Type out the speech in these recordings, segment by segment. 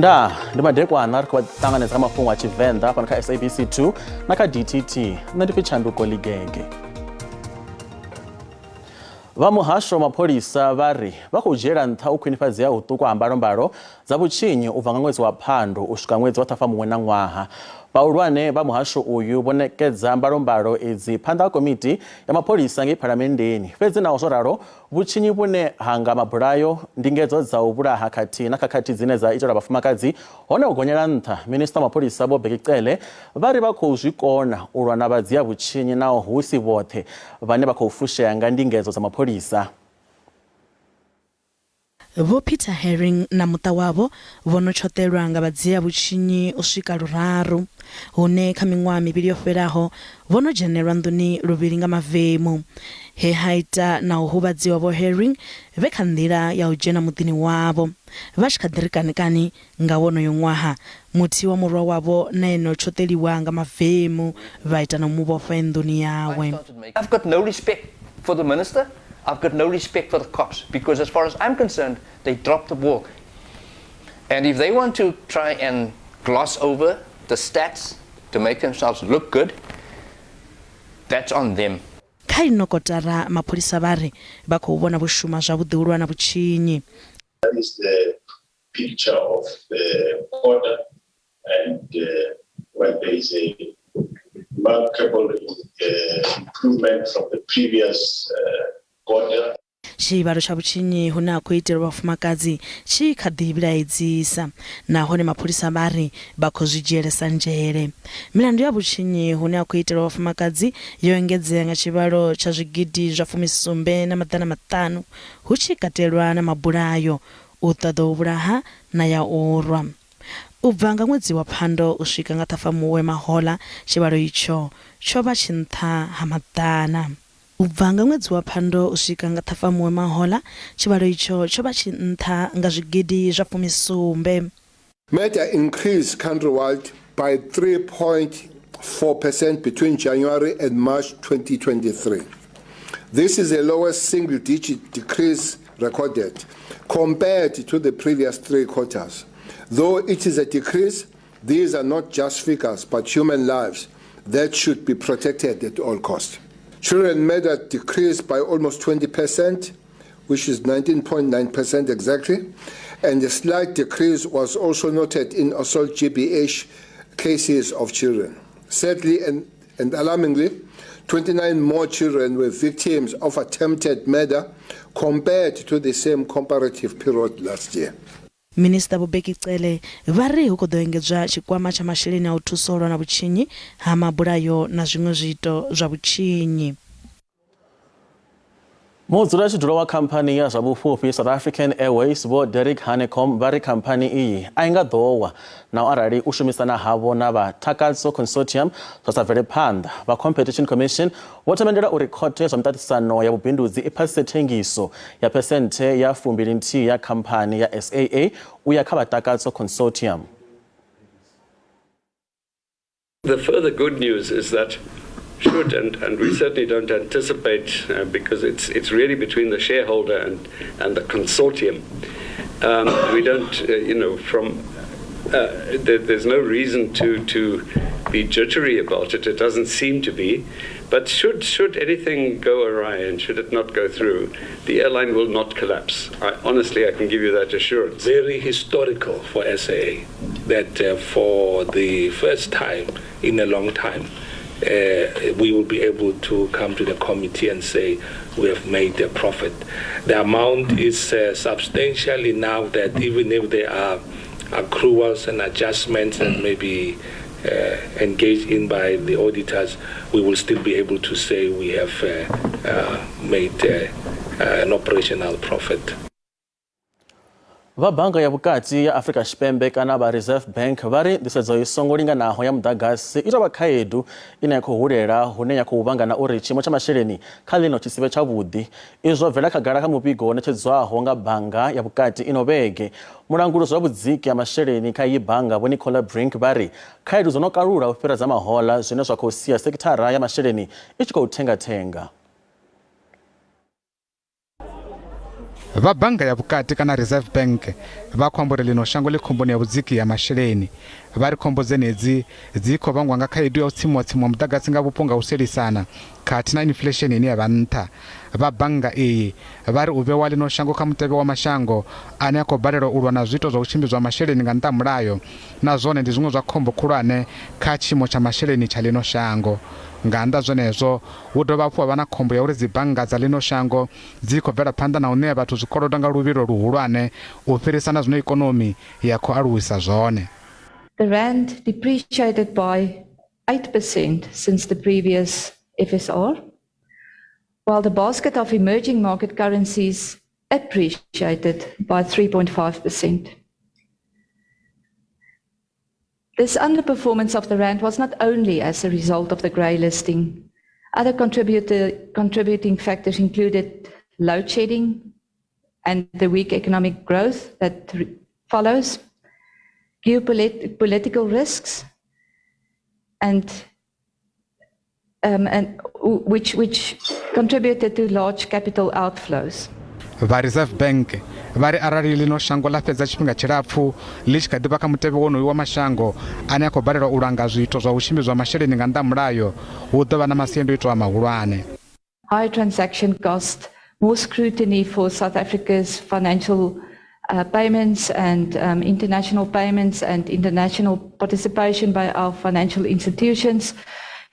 ndi madekwana ri khou ṱanganedza mafhungo a Tshivenda fhano kha SABC 2 na kha DTT nṋe ndi pfi Tshanduko Ligege. Vha muhasho mapholisa vha ri vha khou dzhiela nṱha u khwinifhadzea uṱuku ha mbalombalo dza vhutshinyi u bva nga ṅwedzi wa Phando u swika ṅwedzi wa Ṱhafamuhwe na ṅwaha. Vhahulwane vha muhasho uyu vho ṋekedza mbalombalo idzi phanḓa ha komiti ya mapholisa ngei Phalamenndeni. Fhedzi naho zwo ralo vhutshinyi vhune hanga mabulayo, ndingedzo dza u vhulaha khathihi na khakhathi dzine dza itelwa vhafumakadzi hone u gonyela nṱha. Minista wa mapholisa Vho Bekicele vha ri vha khou zwikona u lwa na vhadzia vhutshinyi naho hu si vhoṱhe vhane vha khou fushea nga ndingedzo dza mapholisa. Vho Peter Herring na muṱa wavho vhono tshoṱelwa nga vhadzia vhutshinyi u swika luraru, hune kha miṅwaha mivhili yo fhelaho vhono dzhenelwa nḓuni luvhili nga mavemu. He haita na u huvhadziwa Vho Herring vhe kha nḓila ya u dzhena muḓini wavho vha tshi kha ḓi ri kanikani nga wonoyo ṅwaha muthihi wa murwa wavho na eno tshoṱeliwa nga mavemu vha ita na mu vhofha nḓuni yawe. I've got no respect for the minister. I've got no respect for the cops, because as far as I'm concerned, they dropped the ball. And if they want to try and gloss over the stats to make themselves look good, that's on them. Kha ino kotara mapholisa vha ri vha khou vhona vhushuma zwavhuḓi u lwa na vhutshinyi. That is the picture of the quarter, and when there is a remarkable improvement from the previous quarter. Tshivhalo tsha vhutshinyi hune a khou itelwa vhafumakadzi tshi kha ḓi vhilaedzisa, nahone mapholisa vha ri vha khou zwi dzhielesa nzhele. Milandu ya vhutshinyi hune a khou itelwa vhafumakadzi yo engedzea nga tshivhalo tsha zwigidi zwa 17.5 hu tshi katelwa na mabulayo, u ṱoḓa u vhulaha na ya u rwa. U bva nga ṅwedzi wa Phando u swika nga Ṱhafamuhwe mahola tshivhalo itsho tsho vha tshi nṱha ha maḓana. U bva nga ṅwedzi wa Phando u swika nga Ṱhafamuhwe mahola tshivhalo itsho tsho vha tshi nṱha nga zwigidi zwa 17. Murder increased countrywide by 3.4% between January and March 2023. This is the lowest single-digit decrease recorded compared to the previous 3 quarters. Though it is a decrease, these are not just figures but human lives that should be protected at all costs. Children murder decreased by almost 20%, which is 19.9% exactly, and a slight decrease was also noted in assault GBH cases of children. Sadly and alarmingly, 29 more children were victims of attempted murder compared to the same comparative period last year. Minista Vho Bekicele vha ri hu khou ḓo engedzwa tshikwama tsha masheleni a u thusa u lwa na vhutshinyi ha mabulayo na zwiṅwe zwiito zwa vhutshinyi. Mudzulatshidulo wa khamphani ya zwa vhufhufhi South African Airways Vho Derek Hanekom vha ri khamphani iyi a i nga ḓowa na arali u shumisana havho na vha Takatso Consortium zwa sa bvele phanḓa. Vha Competition Commission vho themendela uri khothe zwa miṱaṱisano ya vhubindudzi i phasise thengiso ya phesenthe ya 12 ya khamphani ya SAA u ya kha vha Takatso Consortium. The further good news is that should, and we certainly don't anticipate, because it's really between the shareholder and the consortium. We don't, there's no reason to be jittery about it. It doesn't seem to be. But should anything go awry and should it not go through, the airline will not collapse. Honestly, I can give you that assurance. Very historical for SAA that for the first time in a long time, we will be able to come to the committee and say we have made a profit. The amount is substantial enough that even if there are accruals and adjustments that may be engaged in by the auditors, we will still be able to say we have made an operational profit. Vha bannga ya vhukati ya Afrika Tshipembe kana vha Reserve Bank vha ri nḓisedzo i songo linganaho ya muḓagasi i tou vha khaedu ine ya khou hulela hune ya khou vhangana uri tshiimo tsha masheleni kha ḽino tshi si vhe tshavhuḓi. Izwo bvela khagala kha muvhigo wo ṋetshedzwaho nga bannga ya vhukati ino vhege. Mulanguli zwa vhudziki ya masheleni kha iyi bannga Vho Nicola Brink vha ri khaedu dzo no kalula u fhira dza mahoḽa zwine zwa khou sia sekithara ya masheleni i tshi khou thengathenga. va banga ya vukati kana Reserve Bank va khombo lino shango le khomboni ya vuziki ya masheleni vari khombo zenedzi dzikho vangwa nga khaedu ya utsimwa mudagasi nga vhupo nga u selisana kati na inflation ine ya vha nṱha va banga iyi vari u vhewa lino shango kha mutevhe wa mashango ane a khou balelwa u lwa na zwiito zwa u tshimbidzwa masheleni nga nṱha mulayo na zwone ndi zwiṅwe zwa khombo khulwane kha tshiimo tsha masheleni tsha lino shango nga nnḓa zwenezwo hu dovha hafhu vha na khombo ya uri dzi bannga dza lino shango dzi khou bvela phanḓa na u ṋea vhathu zwikolodo nga luvhilo luhulwane u fhirisa na zwino ikonomi ya khou aluwisa zwone. The rand depreciated by 8% since the previous FSR, while the basket of emerging market currencies appreciated by 3.5%. This underperformance of the rand was not only as a result of the grey listing. Other contributing factors included load shedding and the weak economic growth that follows, geopolitical risks, and which contributed to large capital outflows. Va Reserve Bank vari arali lino shango la fedza tshifhinga tshilapfu li tshi kha ḓivha kha mutevhe wonoyu wa mashango ane a khou balelwa u langa zwiito zwa u tshimbidzwa masheleni nga nnḓa mulayo hu ḓo vha na masiandoitwa mahulwane. High transaction cost, more scrutiny for South Africa's financial payments and international payments and international participation by our financial institutions,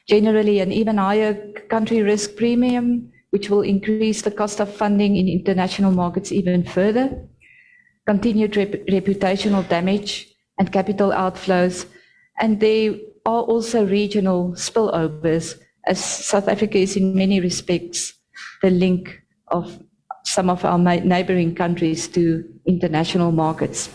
generally an even higher country risk premium, which will increase the cost of funding in international markets even further, continued reputational damage and capital outflows, and there are also regional spillovers, as South Africa is in many respects the link of some of our neighboring countries to international markets.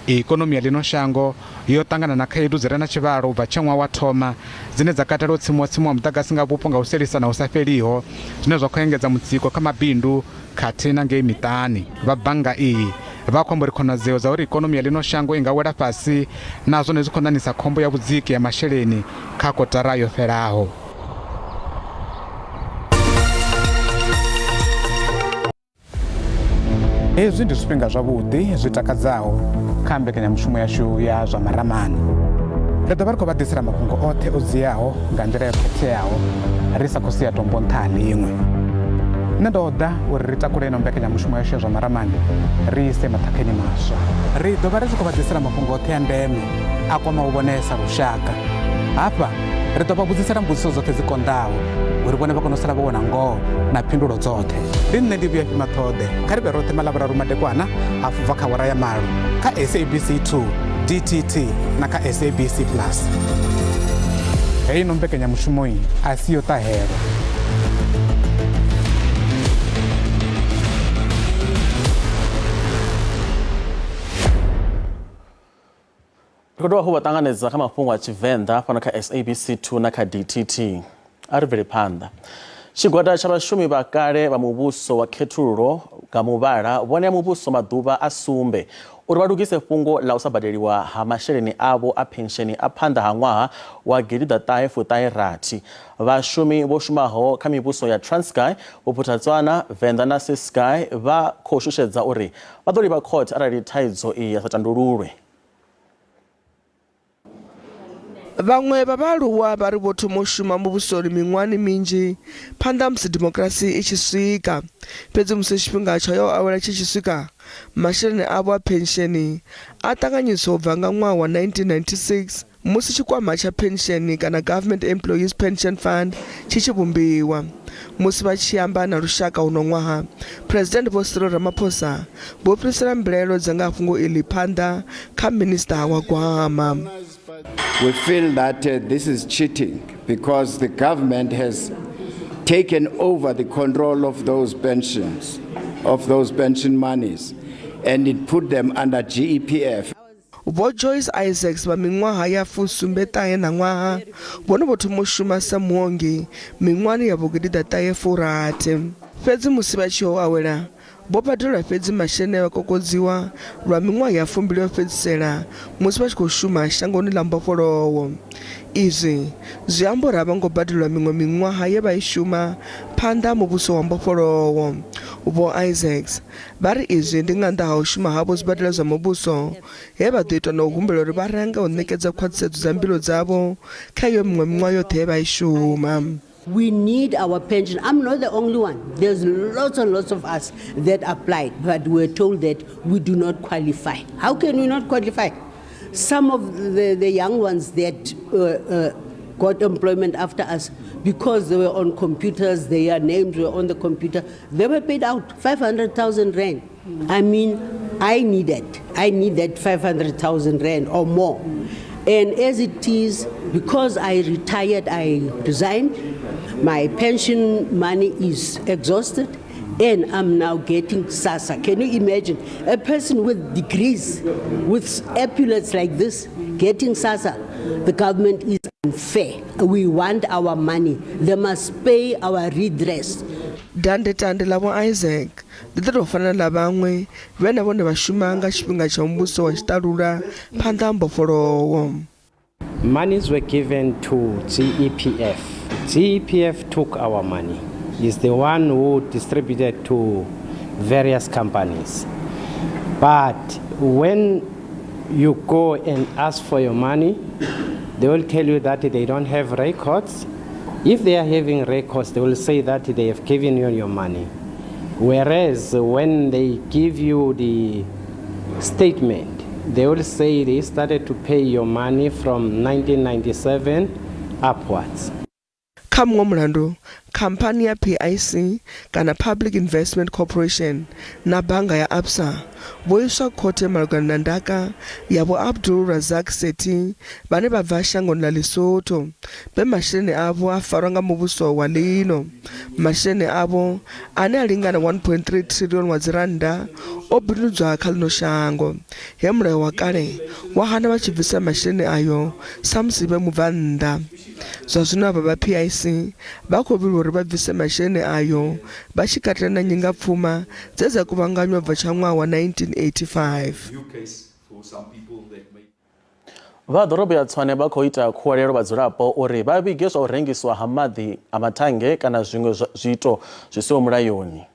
Ikonomi ya lino shango yo tangana na khaedu dzi re na tshivhalo ubva tshaṅwaha wa thoma dzine dza katela u tsimwa mudagasi nga vhupo nga u selisana u sa fheliho zwine zwa khou engedza mutsiko kha mabindu khathihi na ngei miṱani. Vha bannga iyi vha khombo ri khonadzeo dza uri ikonomi ya lino shango i nga wela fhasi na zwone zwi khou ṋaṋisa khombo ya vhudziki ya masheleni kha kotara yo fhelaho. Hezwi ndi zwifhinga zwavhuḓi zwi takadzaho kha mbekanyamushumo yashu ya zwa maramani. Ri ḓo vha ri khou vha ḓisela mafhungo oṱhe o dziaho nga nḓila yo khetheaho ri sa khou sia tombo nṱha ha ḽiṅwe. Nṋe ndo ḓa uri ri takule ino mbekanyamushumo yashu ya zwa maramani ri ise maṱhakheni maswa. Ri ḓo vha ri tshi khou vha ḓisela mafhungo oṱhe a ndeme a kwama u vhonesa lushaka. Hafha ri ḓo vha vhudzisela mbudziso dzoṱhe dzi konḓaho uri vhone vha kone u sala vho wana ngoho na phindulo dzoṱhe. Ndi nṋe ndi vhuya fhima ṱhoḓe kha ri vhe roṱhe malavhuraru madekwana a bva kha awara ya malo kha SABC 2 DTT na kha SABC Plus. Hei no mbekanyamushumo iyi a si yo ṱahela. Ri khou dovha ṱanganedza kha mafhungo a Tshivenda fhano kha SABC 2 na kha DTT. A ri bvele phanḓa. Tshigwada tsha vhashumi vha kale vha muvhuso wa khethululo nga muvhala vhone muvhuso maḓuvha a sumbe uri vha lugise fhungo ḽa u sa badeliwa ha masheleni avho a pensheni a phanḓa ha ṅwaha wa gilida ṱahe vhashumi vho shumaho kha mivhuso ya Transkei, Bophuthatswana, Venda na Ciskei vha khou shushedza uri vha ḓo livha khothe arali thaidzo iyi ya sa tandululwe. Vhaṅwe vha vhaaluwa vha ri vho thoma u shuma muvhusoni miṅwahani minzhi phanḓa musi dimokirasi i tshi swika, fhedzi musi tshifhinga tsha yo awela tshi tshi swika masheleni avho a pensheni a ṱanganyiswa u bva nga ṅwaha wa 1996 musi tshikwama tsha pensheni kana Government Employees Pension Fund tshi tshi vhumbiwa. Musi vha tshi amba na lushaka uno ṅwaha, President Vho Cyril Ramaphosa vho fhirisela mbilaelo dza nga fhungo iḽi phanḓa kha minista wa gwama. We feel that this is cheating because the government has taken over the control of those pensions, of those pension monies, and it put them under GEPF. Vho Joyce Isaacs vha miṅwaha ya 79 na ṅwaha vhone vho thoma u shuma sa muongi miṅwahani ya vhugidida ṱahe fhedzi musi vha tshi ho awela vho badelwa fhedzi masheleni vha kokodziwa lwa miṅwaha ya 2 yo fhedzisela musi vha tshi khou shuma shangoni ḽa mbofholowo. Izwi zwi amba uri a vha ngo badelwa miṅwe miṅwaha ye vha i shuma phanḓa ha muvhuso wa mbofholowo. Vho Isaacs ba ri izwi ndi nga nnḓa ha u shuma havho zwibadela zwa muvhuso he vha ḓo ita na u humbela uri vha renga u ṋekedza khwaṱhisedzo dza mbilo dzavho kha iyo miṅwe miṅwaha yoṱhe he vha i shuma. We need our pension. I'm not the only one. There's lots and lots of us that applied, but we're told that we do not qualify. How can we not qualify? Some of the young ones that got employment after us, because they were on computers, their names were on the computer, they were paid out 500,000 rand. I mean, I need that 500,000 rand or more. And as it is, because I retired, I resigned, my pension money is exhausted, and I'm now getting SASSA. Can you imagine a person with degrees, with epaulets like this, getting SASSA? The government is unfair. We want our money. They must pay our redress. Tande lavo Isaac ḓi ḓo fana na vhaṅwe vhane vhone vha shuma nga tshifhinga tsha muvhuso wa tshiṱalula phanḓa ha mbofholowo. Monies were given to GEPF. GEPF took our money. Is the one who distributed to various companies. But when you go and ask for your money, they will tell you that they don't have records. If they are having records, they will say that they have given you your money. Whereas when they give you the statement, they will say they started to pay your money from 1997 upwards. Kha muṅwe mulandu, khamphani ya PIC kana Public Investment Corporation na bannga ya Absa vho iswa khothe malugana na ndaka ya vho Abdul Razak Sethi vhane vha bva shangoni ḽa Lesotho be masheleni avho a farwa nga muvhuso wa lino. Masheleni avho ane a lingana 1.3 trillion wa dziranda o bindudzwa kha ḽino shango. He mulayo wa kale wa hana vha tshi bvisa masheleni ayo sa musi vhe mubvannḓa. Zwa zwino avha vha PIC vha khou vhilwa uri vha bvise masheleni ayo vha tshi katela na nyingapfuma dze dza kuvhanganywa bva tsha ṅwaha wa 1985. Vha ḓorobo ya Tshwane vha khou ita khuwelelo vhadzulapo uri vha vhige zwa u rengiswa ha maḓi a mathange kana zwiṅwe zwiito zwi siho mulayoni.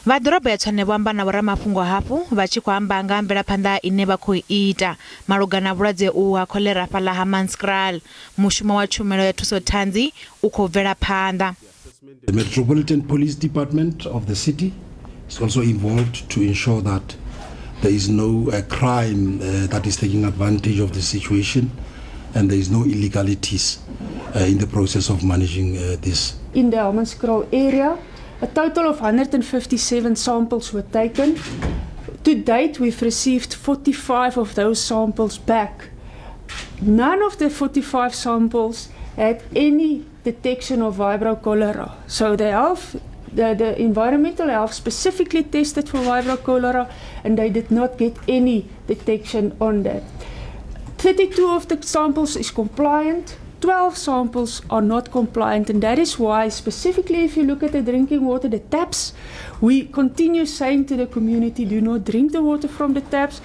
Vha ḓorobo ya Tshwane vho amba na vhoramafhungo hafhu vha tshi khou amba nga mvelaphanḓa ine vha khou ita malugana vhulwadze u ha cholera fhaḽa ha Manskraal. Mushumo wa tshumelo ya thuso thanzi u khou bvela phanḓa. The Metropolitan Police Department of the city is also involved to ensure that there is no crime that is taking advantage of the situation and there is no illegalities in the process of managing this. In the Manskraal area, a total of 157 samples were taken. To date, we've received 45 of those samples back. None of the 45 samples had any detection of vibrio cholera. So the environmental health specifically tested for vibrio cholera and they did not get any detection on that. 32 of the samples is compliant. 12 samples are not compliant, and that is why specifically if you look at the drinking water, the taps, we continue saying to the community, do not drink the water from the taps.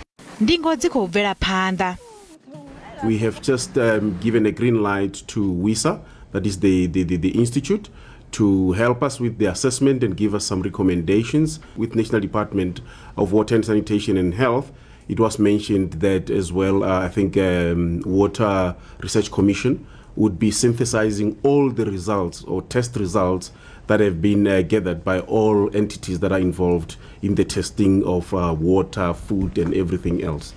We have just given a green light to WISA, that is the institute, to help us with the assessment and give us some recommendations. With National Department of Water and Sanitation and Health, it was mentioned that as well, I think Water Research Commission would be synthesizing all the results or test results that have been gathered by all entities that are involved in the testing of water, food and everything else.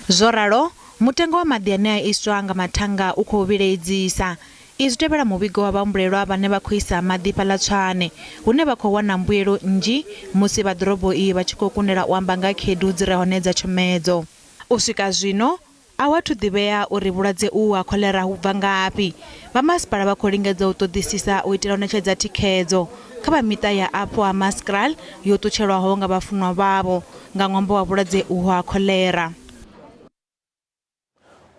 Zoraro, mutengo wa maḓi ane a iswa nga mathanga u khou vhilaedzisa. Izwi tevhela muvhigo wa vhambulelwa vhane vha khou isa maḓi fhaḽa Tshwane hune vha khou wana mbuyelo nnzhi musi vha ḓorobo iyi vha tshi khou kundela u amba nga khaedu dzi re hone dza tshomedzo. U swika zwino a wathu ḓivhea uri vhulwadze uhu ha cholera hu bva ngafhi. Vha masipala vha khou lingedza u ṱoḓisisa u itela u ṋetshedza thikhedzo kha vha miṱa ya afho ha Maskral yo ṱutshelwaho nga vhafunwa vhavho nga ṅwambo wa vhulwadze uhu ha cholera.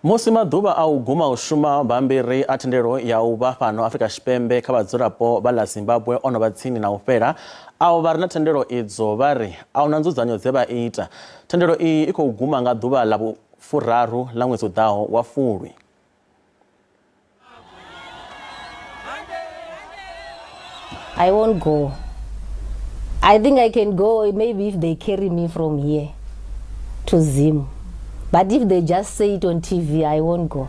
Musi maḓuvha a u guma u shuma bambiri a thendelo ya u vha fhano Afrika Tshipembe kha vhadzulapo vha ḽa Zimbabwe ono vha tsini na u fhela, avho vha re na thendelo idzo vha ri a hu na nzudzanyo dze vha ita. Thendelo iyi i khou guma nga ḓuvha ḽa vhufuraru ḽa ṅwedzi u ḓaho wa Fulwi. I won't go. I think I can go maybe if they carry me from here to Zim. But if they just say it on TV, I won't go.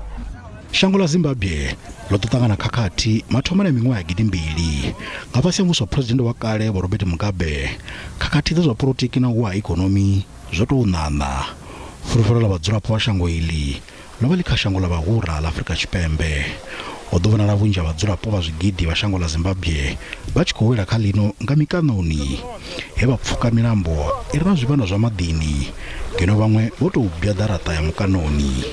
Shango la Zimbabwe lototangana kakati mathomana mingwa ya gidimbili ngapasi muso president wa kale wa Robert Mugabe kakati za politiki na wa economy zoto unana furufuru la badzulapo wa shango ili lova likashango la bahura la Afrika Chipembe odovana la vunja badzulapo wa zwigidi wa shango la Zimbabwe bachikowela khalino ngamikanoni heba pfuka milambo irina zwivano zwa madini ngeno vamwe voto ubya darata ya mukanoni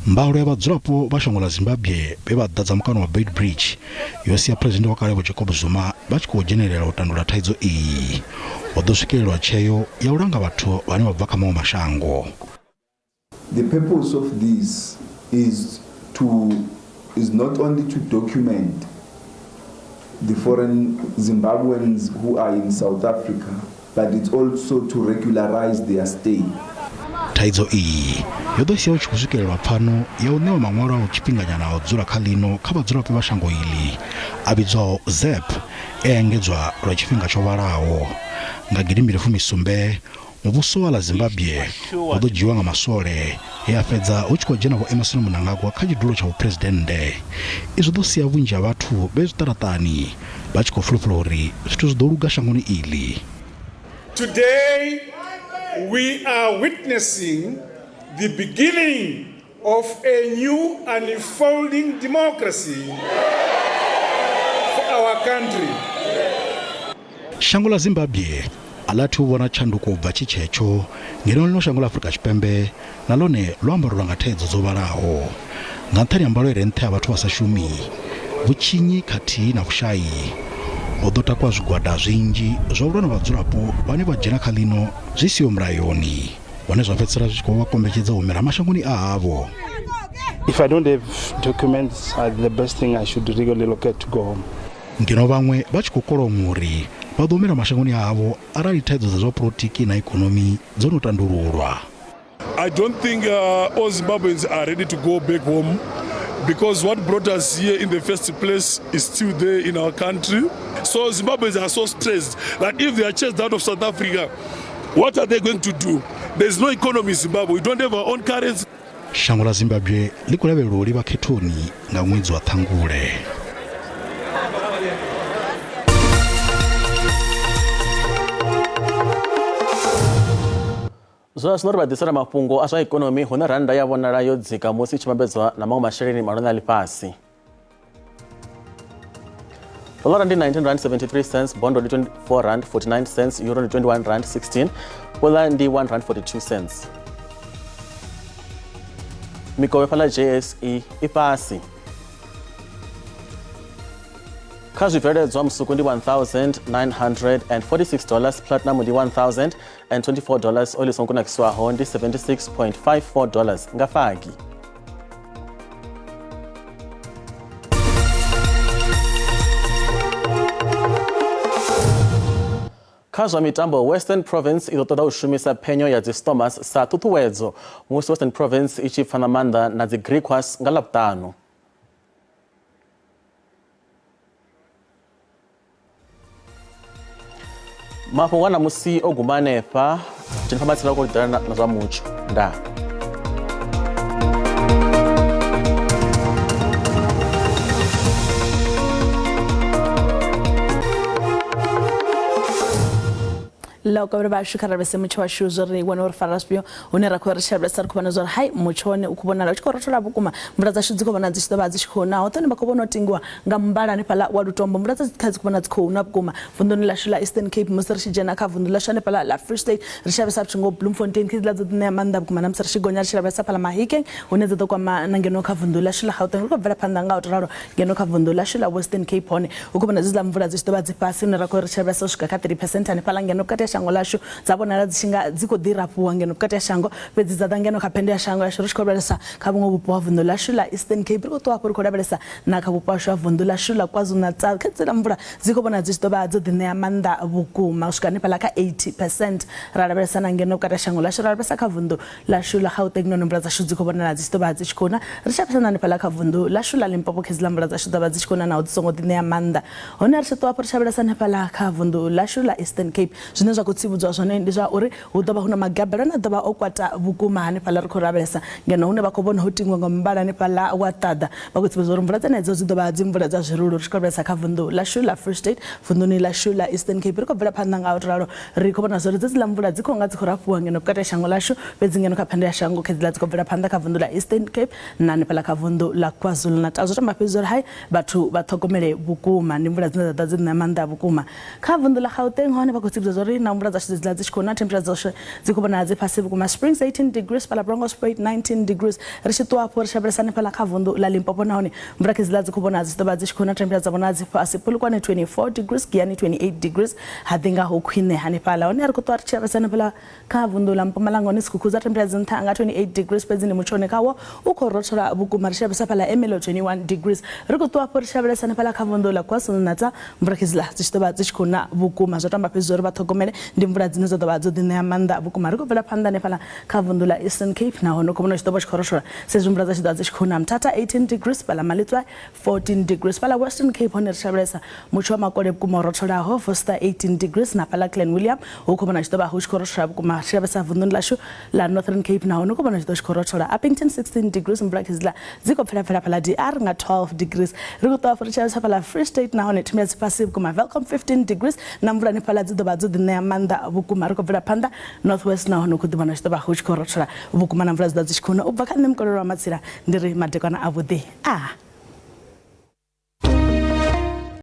mbalo ya badzulapo ba shango la Zimbabwe bebadadza mukano wa Beit Bridge yosia president wa kale Jacob Zuma bachikojenerera utandula thaidzo iyi odoswikelwa cheyo ya ulanga bathu vane babva kama mashango. The purpose of this is not only to document the foreign Zimbabweans who are in South Africa, but it's also to regularize their stay. Thaidzo iyi yodosia uchikusukelwa pano yaunewa mamwara uchipinganya odzula khalino khabadzula pe bashango ili abidzwa ZEP engedzwa lwa chipinga chovalawo ngagidimire fumisumbe mubuso wa la Zimbabwe odojiwa nga masole yafedza uchikojena kwa Emerson Mnangagwa khachidulo cha presidente izo dosia vunja bathu bezitaratani bachikofulufulori zithu zidoluga shangoni ili. Today we are witnessing the beginning of a new unfolding democracy for our country. Shango la Zimbabwe alati ubona chanduko ubva chichecho ngeno lino shango la Afrika Chipembe nalone lwambaro langa thedzo zobalaho ngathari ambalo renthe abathu basashumi buchinyi khati na kushayi odota kwa zwigwada zwinji zvaulwana badzulapo vane vajena khalino zvisiyo murayoni vane zvapedzera zvichikovakombechedza umira mashangoni avo. If I don't have documents, the best thing I should really look at to go home. Ngeno vamwe vachikokolo muri vadomera mashangoni avo arali thaidzo za politiki na economy dzonotandururwa. I don't think all Zimbabweans are ready to go back home because what brought us here in the first place is still there in our country. So Zimbabweans are so stressed that if they are chased out of South Africa, what are they going to do? There's no economy in Zimbabwe. We don't have our own currency. Shango la Zimbabwe likulabelo liba ketoni nga mwezi wa Thangule. Zwa snor badisara Mafhungo aswa economy hona randa ya vonala yodzika musi chimabedzwa na mawu masheleni malona lipasi. Dollar ndi 19 rand 73 cents, bond ndi 24 rand 49 cents, euro ndi 21 rand 16, pola ndi 1 rand 42 cents. Mikowe pala JSE ipasi. Kazi veledzwa msuku ndi $1,946, platinum ndi $1,024, oil sonkuna kiswaho ndi $76.54 ngafagi. Kazi wa mitambo Western Province idotoda ushumisa penyo ya zistomas sa tutuwedzo musi Western Province ichifana manda na zi grievances ngalaptano. Mafhungo na musi ogumane pa chinfamatsira ko lidana na zwa mucho nda. Lau kabra ba shukara bese mucho wa shuzuri wanor farasbio onera ko rishabla sar ko banazor hai muchone ukubona la chikoro tola bukuma mbraza shidziko bana dzishito ba dzishikona otone bakobona tingwa ngambala ne pala wadutombo mbraza dzikazi kubona dzikona bukuma vundoni la shila Eastern Cape musarshi jena ka vundula shane pala la Free State rishabla sapchingo Bloemfontein kidla dzine manda bukuma namsarshi gonya rishabla sapala mahike oneza to kwa nangeno ka vundula shila Gauteng ko vela pandanga utraro ngeno ka vundula shila Western Cape one ukubona zizla mvula dzishito ba dzipasi nera ko rishabla soshika ka 3% ne pala ngeno kate shango lashu dzabonala dziko dirapuwa ngeno vukati ya shango fhedzi dza ngeno kha phendo ya shango yashu ri tshi khou lavhelesa kha vhuṅwe vhupo ha vunḓu lashu la Eastern Cape ri khou ṱuwa hafhu ri khou lavhelesa na kha vhupo hashu ha vunḓu lashu la KwaZulu-Natal kha dzela mvula dzi khou vhona dzi tshi ḓo vha dzo ḓi ṋea maanḓa vhukuma u swika hanefhaḽa kha 80%. Ra lavhelesa na ngeno vukati ha shango lashu ra lavhelesa kha vunḓu lashu la Gauteng noni mvula dzashu dzi khou vhonala dzi tshi ḓo vha dzi tshi khou na ri tshi lavhelesa na hanefhaḽa kha vunḓu lashu la Limpopo khezila mvula dzashu ḓo vha dzi tshi khou na naho dzi songo ḓi ṋea maanḓa hone ri tshi ṱuwa hafhu ri tshi lavhelesa hanefhaḽa kha vunḓu lashu la Eastern Cape zwine zwa khou tsivudzwa zwone ndi zwa uri hu ḓo vha hu na magabelo ane a ḓo vha o kwata vhukuma hanefhaḽa ri khou lavhelesa ngeno hune vha khou vhona ho tingwa nga muvhala hanefhaḽa wa ṱaḓa vha khou tsivhudza uri mvula dzenedzo dzi ḓo vha dzi mvula dza zwirulu ri tshi khou lavhelesa kha vunḓu lashu la Free State vunḓuni lashu la Eastern Cape ri khou bvela phanḓa nga u ralo ri khou vhona zwa uri dzedziḽa mvula dzi khou nga dzi khou rafuwa ngeno vukati ha shango lashu fhedzi ngeno kha phando ya shango khedziḽa dzi khou bvela phanḓa kha vunḓu la Eastern Cape na hanefhaḽa kha vunḓu la KwaZulu-Natal zwo tamba fhedzi uri hai vhathu vha ṱhogomele vhukuma ndi mvula dzine dza dzi ṋea maanḓa vhukuma kha vunḓu la Gauteng hone vha khou tsivhudza uri na mvula dzashu dzi tshi khou na temperature dzashu dzi khou vhonala dzi fhasi vhukuma Springs 18 degrees Palabrongo Spruit 19 degrees ri tshi ṱuwa hafhu ri tshi lavhelesa hanefhaḽa kha vunḓu la Limpopo nahone mvula khedziḽa dzi khou vhonala dzi ḓo vha dzi tshi khou na temperature dza vhonala dzi fhasi Polokwane 24 degrees Giyani 28 degrees Hadinga ho khwine hanefhaḽa hone ri khou ṱuwa ri tshi lavhelesa hanefhaḽa kha vunḓu la Mpumalanga hone dzikhukhu dza temperature nṱha nga 28 degrees fhedzi ndi mutshone kawo u khou rothola vhukuma ri tshi lavhelesa fhaḽa Emelo 21 degrees ri khou ṱuwa hafhu ri tshi lavhelesa hanefhaḽa kha vunḓu la KwaZulu-Natal mvula khedziḽa dzi tshi ḓo vha dzi tshi khou na vhukuma zwo tamba fhedzi uri vha ṱhogomele ndi mvula dzine dzo ḓo vha dzo ḓi ṋea maanḓa vhukuma ri khou bvela phanḓa hanefhaḽa kha vunḓu la Eastern Cape nahone khou vhona tshi ḓo vha tshi khou rothola sezwi mvula dza tshi ḓo vha dzi tshi khou na Mthatha 18 degrees fhaḽa Malitswa 14 degrees fhaḽa Western Cape hone ri tshi lavhelesa mutsho wa makole vhukuma u rotholaho Foster 18 degrees na fhaḽa Clan William hu khou vhona tshi ḓo vha hu tshi khou rothola vhukuma ri tshi lavhelesa vunḓuni lashu la Northern Cape nahone khou vhona tshi ḓo tshi khou rothola Uppington 16 degrees mvula khedziḽa dzi khou pfhelapfhela fhaḽa DR nga 12 degrees ri khou ṱuwa hafhu ri tshi lavhelesa fhaḽa Free State nahone thimela dzi fhasi vhukuma Welcome 15 degrees na mvula hanefhaḽa dzi ḓo vha dzo ḓi ṋea maanḓa vhukuma ri khou bvela phanḓa Northwest nahone khou ḓi vhona tshi ḓo vha hu tshi khou rothola vhukuma na mvula dzi ḓo vha dzi tshi khou na u bva kha nṋe mukolelo wa Matsila ndi ri madekwana a vhuḓi